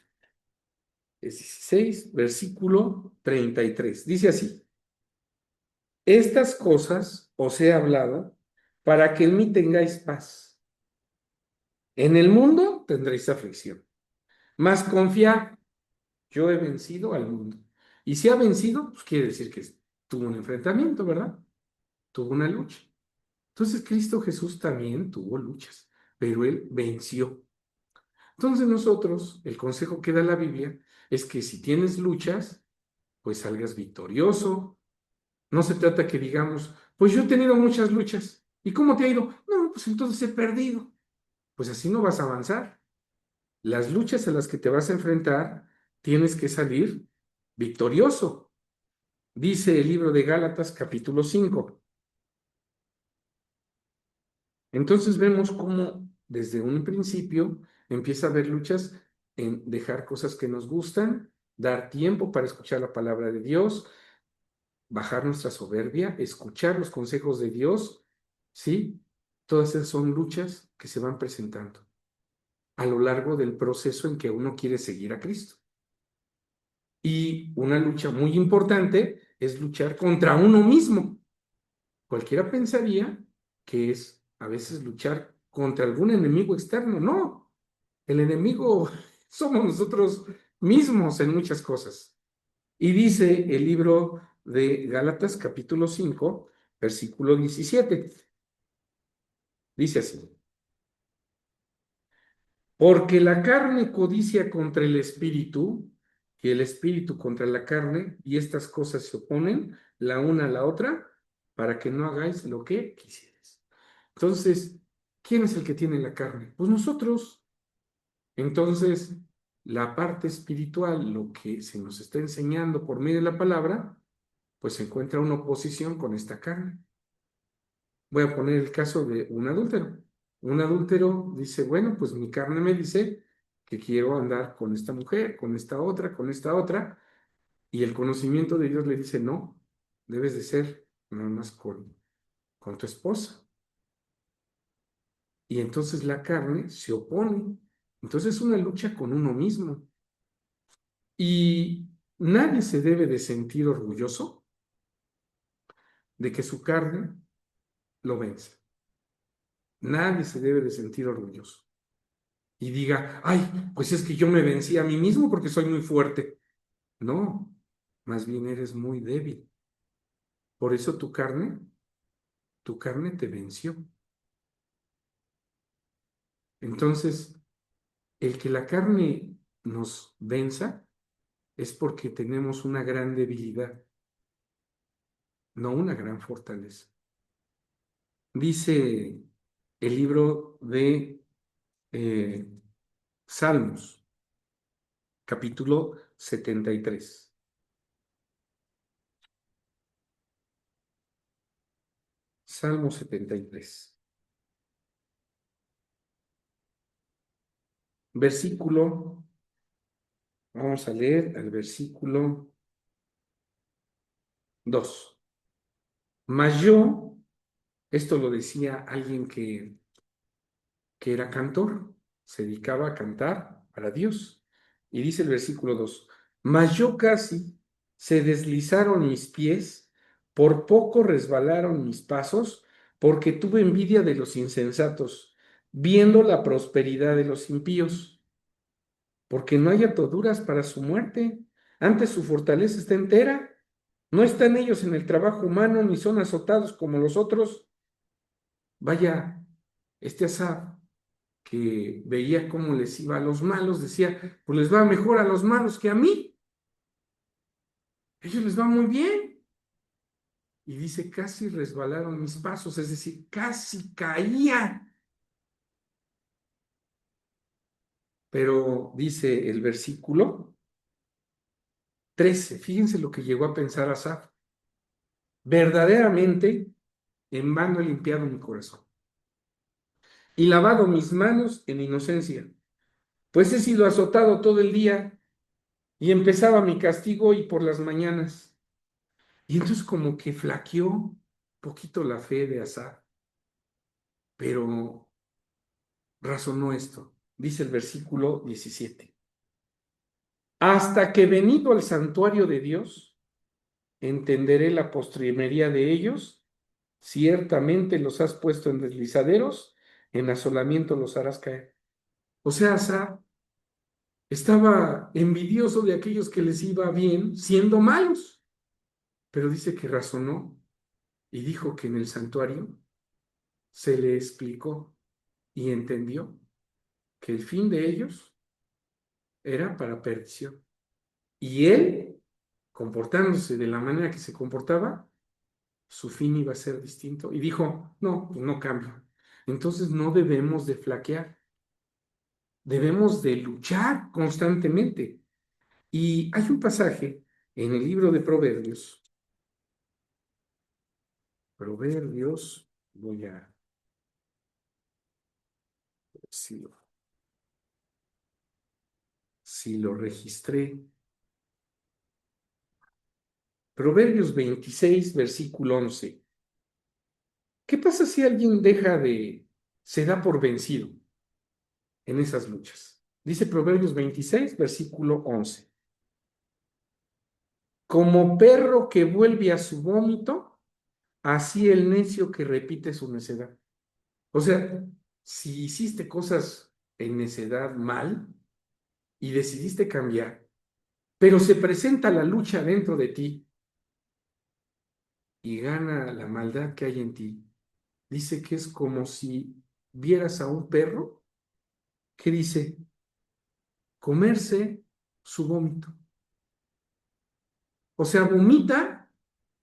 16, versículo 33. Dice así, estas cosas os he hablado para que en mí tengáis paz. En el mundo tendréis aflicción, mas confiad, yo he vencido al mundo. Y si ha vencido, pues quiere decir que tuvo un enfrentamiento, ¿verdad? Tuvo una lucha. Entonces Cristo Jesús también tuvo luchas, pero él venció. Entonces nosotros, el consejo que da la Biblia es que si tienes luchas, pues salgas victorioso. No se trata que digamos, pues yo he tenido muchas luchas. ¿Y cómo te ha ido? No, pues entonces he perdido. Pues así no vas a avanzar. Las luchas a las que te vas a enfrentar, tienes que salir victorioso. Dice el libro de Gálatas capítulo 5. Entonces vemos cómo desde un principio empieza a haber luchas en dejar cosas que nos gustan, dar tiempo para escuchar la palabra de Dios, bajar nuestra soberbia, escuchar los consejos de Dios, ¿sí? Todas esas son luchas que se van presentando a lo largo del proceso en que uno quiere seguir a Cristo. Y una lucha muy importante es luchar contra uno mismo. Cualquiera pensaría que es a veces luchar contra algún enemigo externo. No, el enemigo somos nosotros mismos en muchas cosas. Y dice el libro de Gálatas capítulo 5, versículo 17. Dice así, porque la carne codicia contra el espíritu y el espíritu contra la carne, y estas cosas se oponen la una a la otra para que no hagáis lo que quisierais. Entonces, ¿quién es el que tiene la carne? Pues nosotros. Entonces, la parte espiritual, lo que se nos está enseñando por medio de la palabra, pues se encuentra una oposición con esta carne. Voy a poner el caso de un adúltero. Un adúltero dice, bueno, pues mi carne me dice que quiero andar con esta mujer, con esta otra, y el conocimiento de Dios le dice, no, debes de ser nada más con tu esposa. Y entonces la carne se opone. Entonces es una lucha con uno mismo. Y nadie se debe de sentir orgulloso de que su carne lo vence. Nadie se debe de sentir orgulloso. Y diga, ay, pues es que yo me vencí a mí mismo porque soy muy fuerte. No, más bien eres muy débil. Por eso tu carne te venció. Entonces, el que la carne nos venza es porque tenemos una gran debilidad, no una gran fortaleza. Dice el libro de eh, Salmos, capítulo 73. Salmo 73. Versículo, vamos a leer el versículo 2. Mas yo, esto lo decía alguien que era cantor, se dedicaba a cantar para Dios. Y dice el versículo 2, mas yo casi se deslizaron mis pies, por poco resbalaron mis pasos, porque tuve envidia de los insensatos, viendo la prosperidad de los impíos, porque no hay ataduras para su muerte, antes su fortaleza está entera, no están ellos en el trabajo humano, ni son azotados como los otros. Vaya, este Asaf que veía cómo les iba a los malos, decía, pues les va mejor a los malos que a mí. A ellos les va muy bien. Y dice, casi resbalaron mis pasos, es decir, casi caía. Pero dice el versículo 13, fíjense lo que llegó a pensar Asaf. Verdaderamente, en vano he limpiado mi corazón y lavado mis manos en inocencia, pues he sido azotado todo el día y empezaba mi castigo y por las mañanas. Y entonces como que flaqueó poquito la fe de Asaf, pero razonó esto. Dice el versículo 17. Hasta que venido al santuario de Dios, entenderé la postrimería de ellos. Ciertamente los has puesto en deslizaderos, en asolamiento los harás caer. O sea, Asaf estaba envidioso de aquellos que les iba bien siendo malos, pero dice que razonó y dijo que en el santuario se le explicó y entendió que el fin de ellos era para perdición. Y él, comportándose de la manera que se comportaba, su fin iba a ser distinto. Y dijo, no, pues no cambio. Entonces no debemos de flaquear, debemos de luchar constantemente. Y hay un pasaje en el libro de Proverbios, voy a ver si lo registré. Proverbios 26, versículo 11. ¿Qué pasa si alguien se da por vencido en esas luchas? Dice Proverbios 26, versículo 11. Como perro que vuelve a su vómito, así el necio que repite su necedad. O sea, si hiciste cosas en necedad mal y decidiste cambiar, pero se presenta la lucha dentro de ti y gana la maldad que hay en ti, dice que es como si vieras a un perro que dice comerse su vómito. O sea, vomita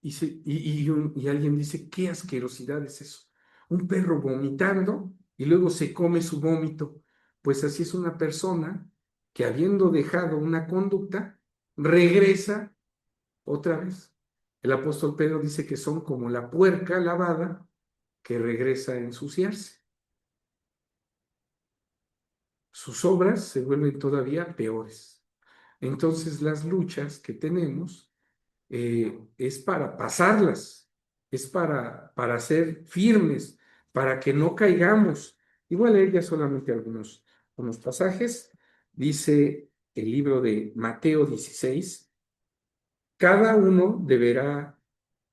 y alguien dice, qué asquerosidad es eso. Un perro vomitando y luego se come su vómito. Pues así es una persona que habiendo dejado una conducta, regresa otra vez. El apóstol Pedro dice que son como la puerca lavada que regresa a ensuciarse. Sus obras se vuelven todavía peores. Entonces las luchas que tenemos es para pasarlas, es para ser firmes, para que no caigamos. Igual a ella solamente unos pasajes. Dice el libro de Mateo 16, cada uno deberá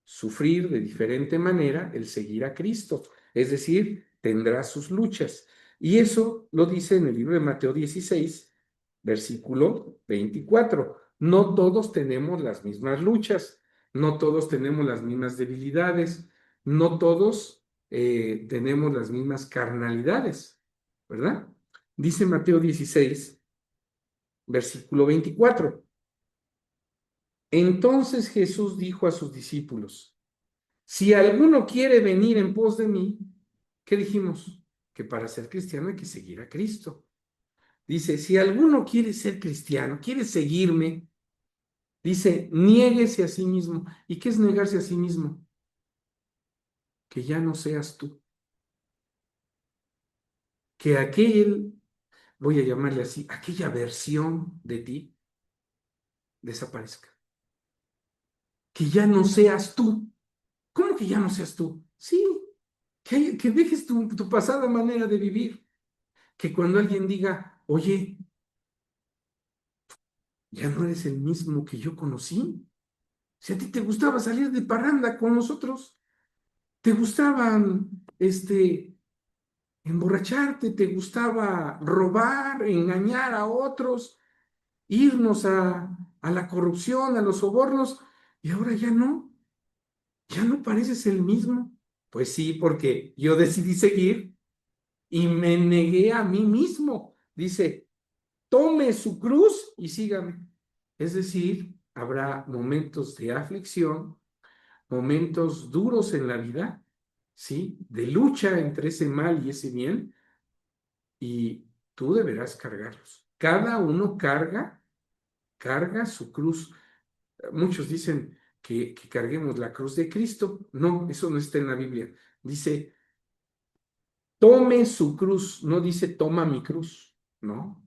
sufrir de diferente manera el seguir a Cristo, es decir, tendrá sus luchas. Y eso lo dice en el libro de Mateo 16, versículo 24. No todos tenemos las mismas luchas, no todos tenemos las mismas debilidades, no todos tenemos las mismas carnalidades, ¿verdad? Dice Mateo 16, versículo 24. Entonces Jesús dijo a sus discípulos, si alguno quiere venir en pos de mí, ¿qué dijimos? Que para ser cristiano hay que seguir a Cristo. Dice, si alguno quiere ser cristiano, quiere seguirme, dice, niéguese a sí mismo. ¿Y qué es negarse a sí mismo? Que ya no seas tú. Que voy a llamarle así, aquella versión de ti desaparezca. Que ya no seas tú. ¿Cómo que ya no seas tú? Sí, que dejes tu pasada manera de vivir. Que cuando alguien diga, oye, ya no eres el mismo que yo conocí. Si a ti te gustaba salir de parranda con nosotros, te gustaban, emborracharte, te gustaba robar, engañar a otros, irnos a la corrupción, a los sobornos, y ahora ya no pareces el mismo. Pues sí, porque yo decidí seguir y me negué a mí mismo. Dice, tome su cruz y sígame. Es decir, habrá momentos de aflicción, momentos duros en la vida, ¿sí? De lucha entre ese mal y ese bien, y tú deberás cargarlos. Cada uno carga su cruz. Muchos dicen que carguemos la cruz de Cristo. No, eso no está en la Biblia. Dice, tome su cruz, no dice toma mi cruz, ¿no?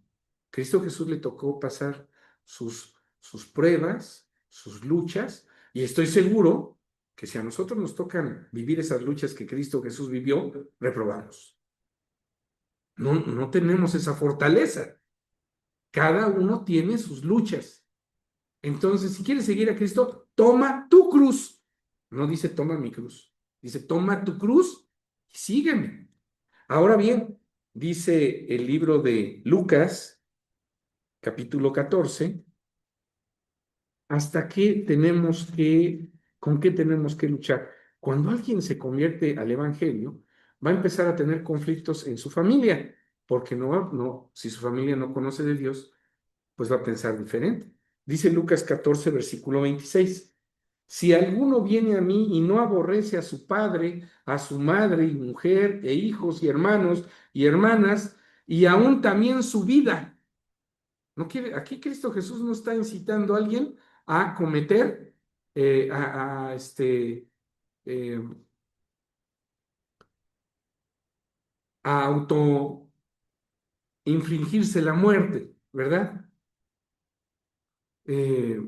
Cristo Jesús le tocó pasar sus pruebas, sus luchas, y estoy seguro que si a nosotros nos tocan vivir esas luchas que Cristo Jesús vivió, reprobamos. No, no tenemos esa fortaleza. Cada uno tiene sus luchas. Entonces, si quieres seguir a Cristo, toma tu cruz. No dice toma mi cruz. Dice toma tu cruz y sígueme. Ahora bien, dice el libro de Lucas, capítulo 14, ¿hasta qué tenemos con qué tenemos que luchar? Cuando alguien se convierte al Evangelio, va a empezar a tener conflictos en su familia, porque si su familia no conoce de Dios, pues va a pensar diferente. Dice Lucas 14, versículo 26. Si alguno viene a mí y no aborrece a su padre, a su madre y mujer, e hijos y hermanos y hermanas, y aún también su vida, no quiere, aquí Cristo Jesús no está incitando a alguien a cometer, eh, a auto infligirse la muerte, ¿verdad? Eh,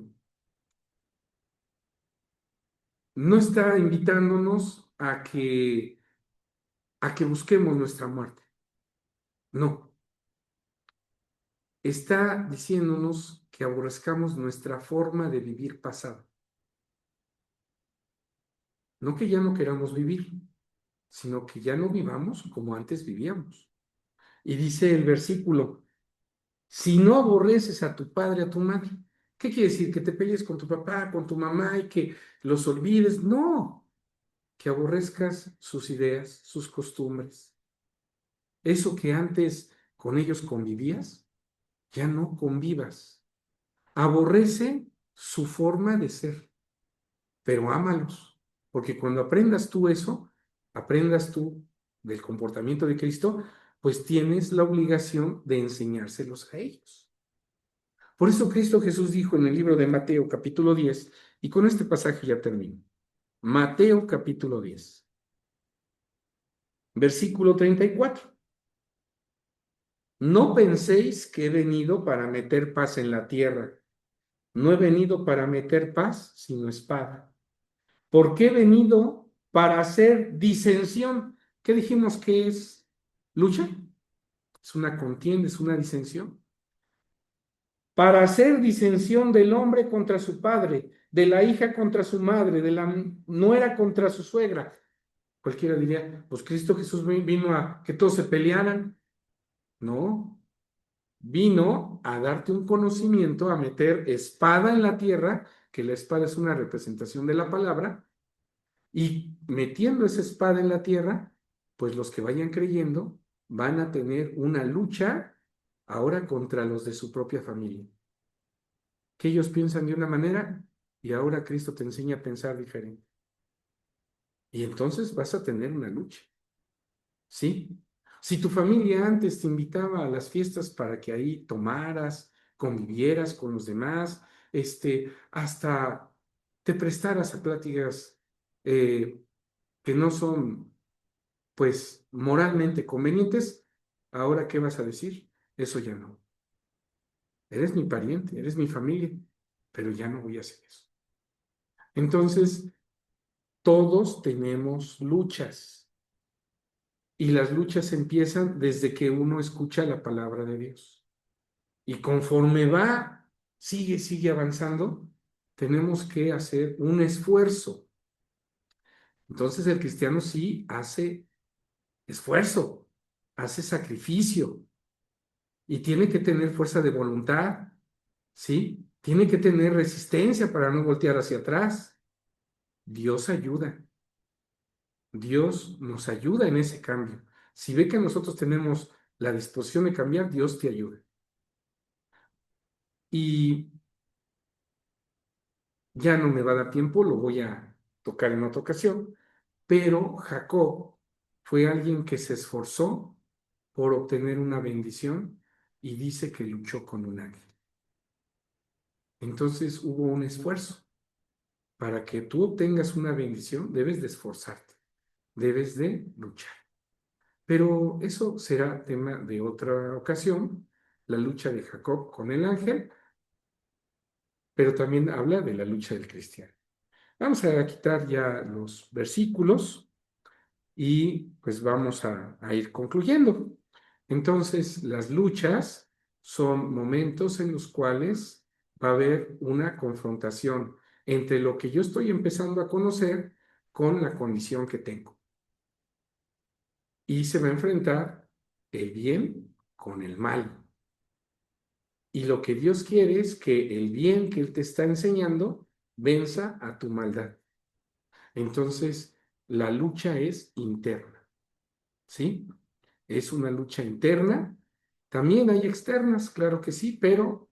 no está invitándonos a que busquemos nuestra muerte. No, está diciéndonos que aborrezcamos nuestra forma de vivir pasada. No que ya no queramos vivir, sino que ya no vivamos como antes vivíamos. Y dice el versículo, si no aborreces a tu padre, a tu madre, ¿qué quiere decir? ¿Que te pelees con tu papá, con tu mamá y que los olvides? No, que aborrezcas sus ideas, sus costumbres. Eso que antes con ellos convivías, ya no convivas. Aborrece su forma de ser, pero ámalos, porque cuando aprendas tú eso, aprendas tú del comportamiento de Cristo, pues tienes la obligación de enseñárselos a ellos. Por eso Cristo Jesús dijo en el libro de Mateo capítulo 10, y con este pasaje ya termino. Mateo capítulo 10, versículo 34. No penséis que he venido para meter paz en la tierra. No he venido para meter paz, sino espada. Porque he venido para hacer disensión. ¿Qué dijimos que es lucha? Es una contienda, es una disensión. Para hacer disensión del hombre contra su padre, de la hija contra su madre, de la nuera contra su suegra. Cualquiera diría, pues Cristo Jesús vino a que todos se pelearan. No, vino a darte un conocimiento, a meter espada en la tierra, que la espada es una representación de la palabra, y metiendo esa espada en la tierra, pues los que vayan creyendo van a tener una lucha ahora contra los de su propia familia. Que ellos piensan de una manera y ahora Cristo te enseña a pensar diferente. Y entonces vas a tener una lucha, ¿sí? Si tu familia antes te invitaba a las fiestas para que ahí tomaras, convivieras con los demás, hasta te prestaras a pláticas que no son, pues, moralmente convenientes, ¿ahora qué vas a decir? Eso ya no. Eres mi pariente, eres mi familia, pero ya no voy a hacer eso. Entonces, todos tenemos luchas y las luchas empiezan desde que uno escucha la palabra de Dios. Y conforme sigue avanzando, tenemos que hacer un esfuerzo. Entonces el cristiano sí hace esfuerzo, hace sacrificio y tiene que tener fuerza de voluntad, ¿sí? Tiene que tener resistencia para no voltear hacia atrás. Dios ayuda. Dios nos ayuda en ese cambio. Si ve que nosotros tenemos la disposición de cambiar, Dios te ayuda. Y ya no me va a dar tiempo, lo voy a tocar en otra ocasión, pero Jacob fue alguien que se esforzó por obtener una bendición y dice que luchó con un ángel. Entonces hubo un esfuerzo. Para que tú obtengas una bendición, debes de esforzarte, debes de luchar. Pero eso será tema de otra ocasión, la lucha de Jacob con el ángel, pero también habla de la lucha del cristiano. Vamos a quitar ya los versículos y pues vamos a ir concluyendo. Entonces, las luchas son momentos en los cuales va a haber una confrontación entre lo que yo estoy empezando a conocer con la condición que tengo. Y se va a enfrentar el bien con el mal. Y lo que Dios quiere es que el bien que Él te está enseñando venza a tu maldad. Entonces, la lucha es interna, ¿sí? Es una lucha interna. También hay externas, claro que sí, pero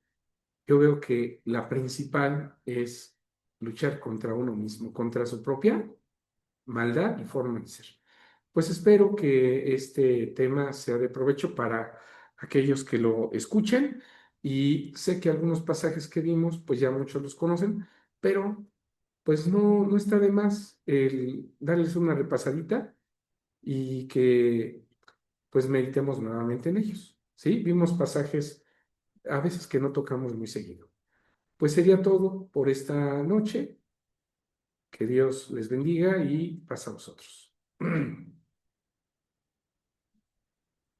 yo veo que la principal es luchar contra uno mismo, contra su propia maldad y forma de ser. Pues espero que este tema sea de provecho para aquellos que lo escuchen y sé que algunos pasajes que vimos, pues ya muchos los conocen, pero pues no está de más el darles una repasadita y que pues meditemos nuevamente en ellos. ¿Sí? Vimos pasajes a veces que no tocamos muy seguido. Pues sería todo por esta noche. Que Dios les bendiga y pasa a vosotros.